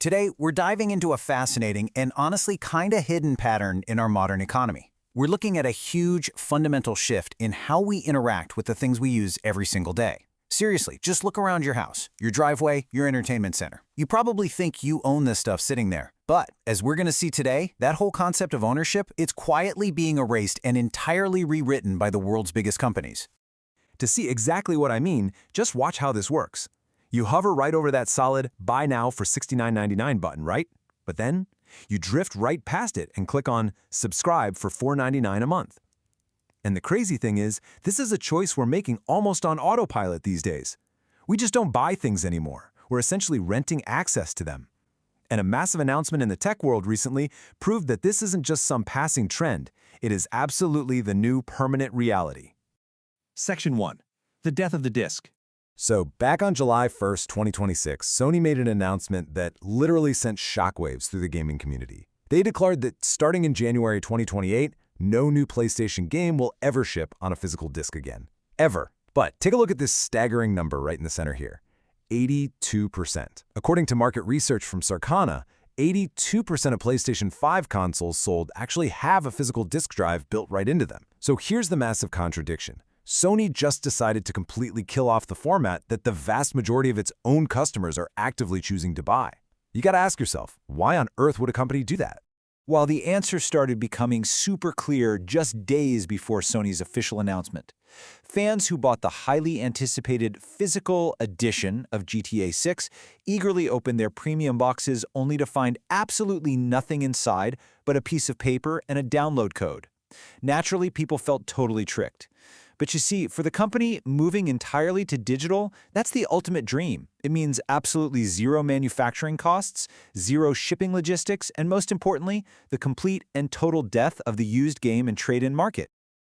Today, we're diving into a fascinating and honestly kinda hidden pattern in our modern economy. We're looking at a huge, fundamental shift in how we interact with the things we use every single day. Seriously, just look around your house, your driveway, your entertainment center. You probably think you own this stuff sitting there. But, as we're gonna see today, that whole concept of ownership, it's quietly being erased and entirely rewritten by the world's biggest companies. To see exactly what I mean, just watch how this works. You hover right over that solid Buy Now for $69.99 button, right? But then, you drift right past it and click on Subscribe for $4.99 a month. And the crazy thing is, this is a choice we're making almost on autopilot these days. We just don't buy things anymore. We're essentially renting access to them. And a massive announcement in the tech world recently proved that this isn't just some passing trend. It is absolutely the new permanent reality. Section 1. The death of the disc. So back on July 1st, 2026, Sony made an announcement that literally sent shockwaves through the gaming community. They declared that starting in January 2028, no new PlayStation game will ever ship on a physical disc again. Ever. But take a look at this staggering number right in the center here. 82%. According to market research from Circana, 82% of PlayStation 5 consoles sold actually have a physical disc drive built right into them. So here's the massive contradiction. Sony just decided to completely kill off the format that the vast majority of its own customers are actively choosing to buy. You gotta ask yourself, why on earth would a company do that? While the answer started becoming super clear just days before Sony's official announcement, fans who bought the highly anticipated physical edition of GTA 6 eagerly opened their premium boxes only to find absolutely nothing inside but a piece of paper and a download code. Naturally, people felt totally tricked. But you see, for the company, moving entirely to digital, that's the ultimate dream. It means absolutely zero manufacturing costs, zero shipping logistics, and most importantly, the complete and total death of the used game and trade-in market.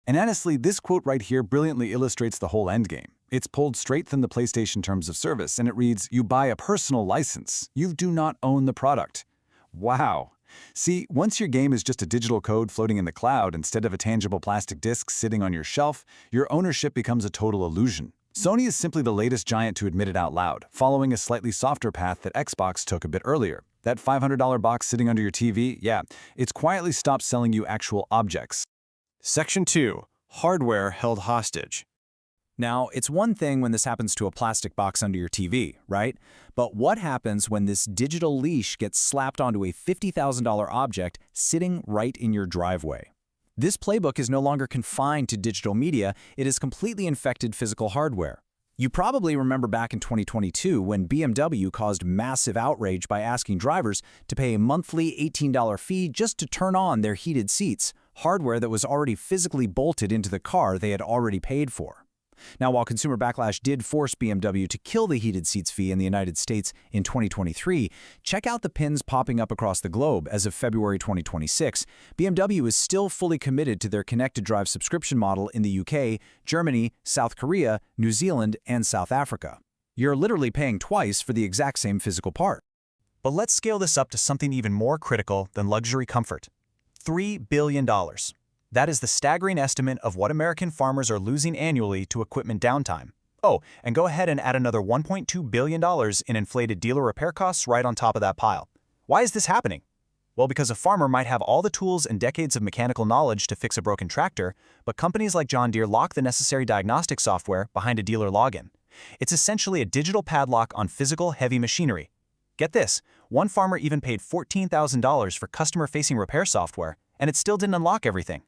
And honestly, this quote right here brilliantly illustrates the whole endgame. It's pulled straight from the PlayStation Terms of Service, and it reads, "You buy a personal license. You do not own the product." Wow. See, once your game is just a digital code floating in the cloud instead of a tangible plastic disc sitting on your shelf, your ownership becomes a total illusion. Sony is simply the latest giant to admit it out loud, following a slightly softer path that Xbox took a bit earlier. That $500 box sitting under your TV, yeah, it's quietly stopped selling you actual objects. Section 2. Hardware held hostage. Now, it's one thing when this happens to a plastic box under your TV, right? But what happens when this digital leash gets slapped onto a $50,000 object sitting right in your driveway? This playbook is no longer confined to digital media, it has completely infected physical hardware. You probably remember back in 2022 when BMW caused massive outrage by asking drivers to pay a monthly $18 fee just to turn on their heated seats, hardware that was already physically bolted into the car they had already paid for. Now, while consumer backlash did force BMW to kill the heated seats fee in the United States in 2023, check out the pins popping up across the globe as of February 2026. BMW is still fully committed to their connected drive subscription model in the UK, Germany, South Korea, New Zealand, and South Africa. You're literally paying twice for the exact same physical part. But let's scale this up to something even more critical than luxury comfort. $3 billion. That is the staggering estimate of what American farmers are losing annually to equipment downtime. Oh, and go ahead and add another $1.2 billion in inflated dealer repair costs right on top of that pile. Why is this happening? Well, because a farmer might have all the tools and decades of mechanical knowledge to fix a broken tractor, but companies like John Deere lock the necessary diagnostic software behind a dealer login. It's essentially a digital padlock on physical, heavy machinery. Get this, one farmer even paid $14,000 for customer-facing repair software, and it still didn't unlock everything.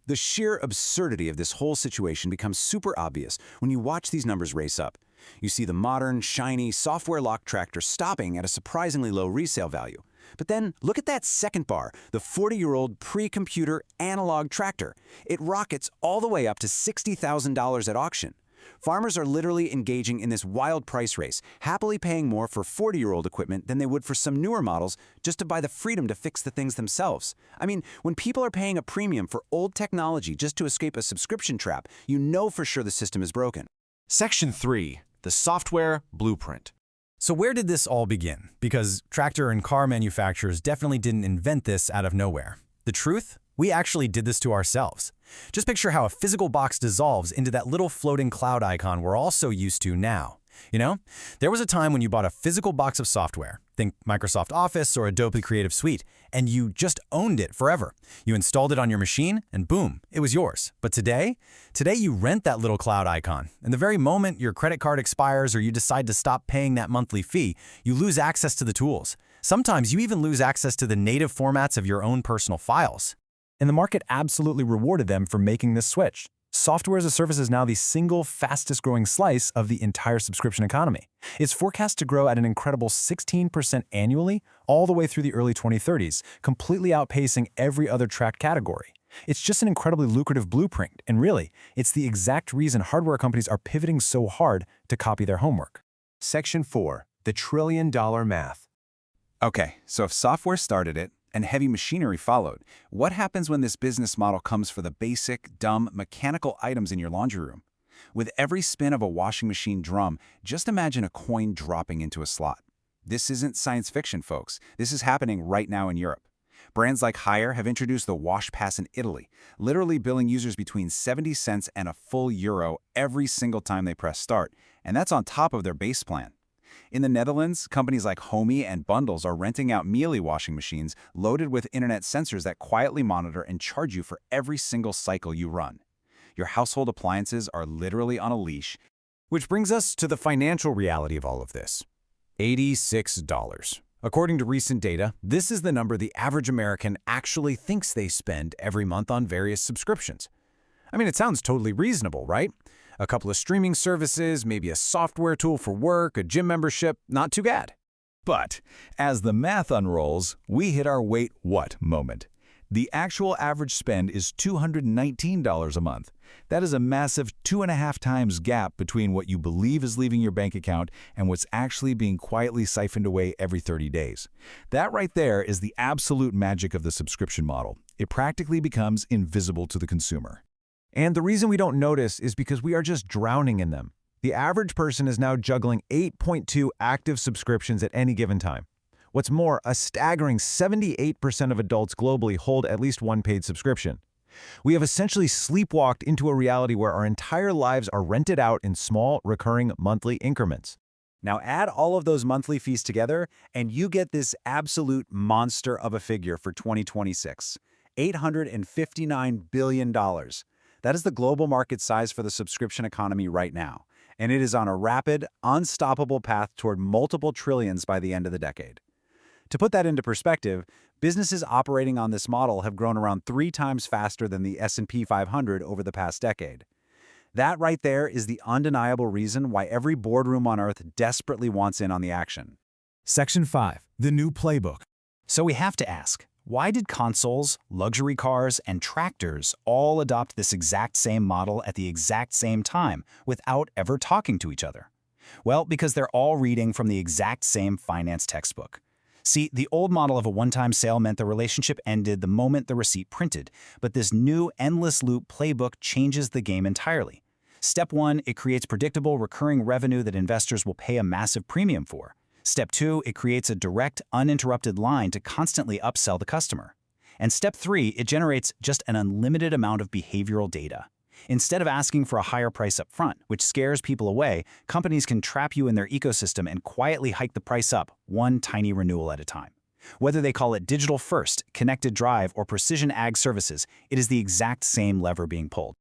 The sheer absurdity of this whole situation becomes super obvious when you watch these numbers race up. You see the modern, shiny, software-locked tractor stopping at a surprisingly low resale value. But then, look at that second bar, the 40-year-old pre-computer analog tractor. It rockets all the way up to $60,000 at auction. Farmers are literally engaging in this wild price race, happily paying more for 40-year-old equipment than they would for some newer models just to buy the freedom to fix the things themselves. I mean, when people are paying a premium for old technology just to escape a subscription trap, you know for sure the system is broken. Section 3. The software blueprint. So where did this all begin? Because tractor and car manufacturers definitely didn't invent this out of nowhere. The truth? We actually did this to ourselves. Just picture how a physical box dissolves into that little floating cloud icon we're all so used to now. You know, there was a time when you bought a physical box of software, think Microsoft Office or Adobe Creative Suite, and you just owned it forever. You installed it on your machine, and boom, it was yours. But today you rent that little cloud icon, and the very moment your credit card expires or you decide to stop paying that monthly fee, you lose access to the tools. Sometimes you even lose access to the native formats of your own personal files. And the market absolutely rewarded them for making this switch. Software as a service is now the single fastest-growing slice of the entire subscription economy. It's forecast to grow at an incredible 16% annually all the way through the early 2030s, completely outpacing every other tracked category. It's just an incredibly lucrative blueprint, and really, it's the exact reason hardware companies are pivoting so hard to copy their homework. Section 4. The trillion-dollar math. Okay, so if software started it, and heavy machinery followed, what happens when this business model comes for the basic, dumb, mechanical items in your laundry room? With every spin of a washing machine drum, just imagine a coin dropping into a slot. This isn't science fiction, folks. This is happening right now in Europe. Brands like Haier have introduced the Wash Pass in Italy, literally billing users between 70 cents and a full euro every single time they press start, and that's on top of their base plan. In the Netherlands, companies like Homey and Bundles are renting out Miele washing machines loaded with internet sensors that quietly monitor and charge you for every single cycle you run. Your household appliances are literally on a leash. Which brings us to the financial reality of all of this. $86. According to recent data, this is the number the average American actually thinks they spend every month on various subscriptions. I mean, it sounds totally reasonable, right? A couple of streaming services, maybe a software tool for work, a gym membership, not too bad. But as the math unrolls, we hit our wait what moment. The actual average spend is $219 a month. That is a massive 2.5 times gap between what you believe is leaving your bank account and what's actually being quietly siphoned away every 30 days. That right there is the absolute magic of the subscription model. It practically becomes invisible to the consumer. And the reason we don't notice is because we are just drowning in them. The average person is now juggling 8.2 active subscriptions at any given time. What's more, a staggering 78% of adults globally hold at least one paid subscription. We have essentially sleepwalked into a reality where our entire lives are rented out in small, recurring monthly increments. Now add all of those monthly fees together, and you get this absolute monster of a figure for 2026. $859 billion. That is the global market size for the subscription economy right now, and it is on a rapid, unstoppable path toward multiple trillions by the end of the decade. To put that into perspective, businesses operating on this model have grown around 3 times faster than the S&P 500 over the past decade. That right there is the undeniable reason why every boardroom on Earth desperately wants in on the action. Section 5. The new playbook. So we have to ask, why did consoles, luxury cars, and tractors all adopt this exact same model at the exact same time without ever talking to each other? Well, because they're all reading from the exact same finance textbook. See, the old model of a one-time sale meant the relationship ended the moment the receipt printed, but this new endless loop playbook changes the game entirely. Step 1, it creates predictable, recurring revenue that investors will pay a massive premium for. Step 2, it creates a direct, uninterrupted line to constantly upsell the customer. And Step 3, it generates just an unlimited amount of behavioral data. Instead of asking for a higher price up front, which scares people away, companies can trap you in their ecosystem and quietly hike the price up, one tiny renewal at a time. Whether they call it digital first, connected drive, or precision ag services, it is the exact same lever being pulled.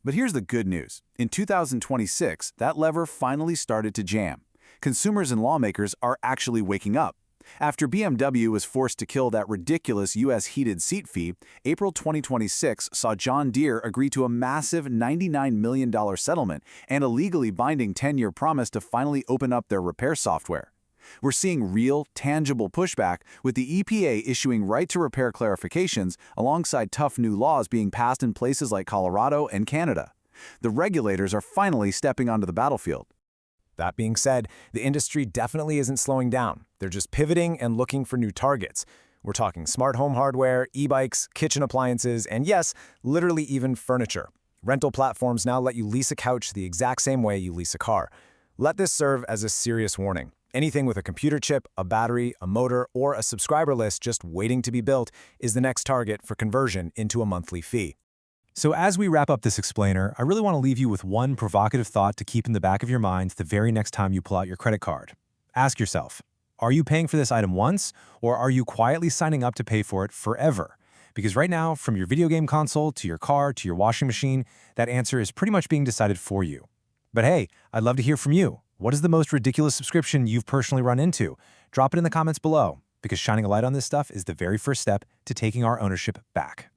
But here's the good news. In 2026, that lever finally started to jam. Consumers and lawmakers are actually waking up. After BMW was forced to kill that ridiculous U.S. heated seat fee, April 2026 saw John Deere agree to a massive $99 million settlement and a legally binding 10-year promise to finally open up their repair software. We're seeing real, tangible pushback, with the EPA issuing right-to-repair clarifications alongside tough new laws being passed in places like Colorado and Canada. The regulators are finally stepping onto the battlefield. That being said, the industry definitely isn't slowing down. They're just pivoting and looking for new targets. We're talking smart home hardware, e-bikes, kitchen appliances, and yes, literally even furniture. Rental platforms now let you lease a couch the exact same way you lease a car. Let this serve as a serious warning. Anything with a computer chip, a battery, a motor, or a subscriber list just waiting to be built is the next target for conversion into a monthly fee. So as we wrap up this explainer, I really want to leave you with one provocative thought to keep in the back of your mind the very next time you pull out your credit card. Ask yourself, are you paying for this item once, or are you quietly signing up to pay for it forever? Because right now, from your video game console to your car to your washing machine, that answer is pretty much being decided for you. But hey, I'd love to hear from you. What is the most ridiculous subscription you've personally run into? Drop it in the comments below, because shining a light on this stuff is the very first step to taking our ownership back.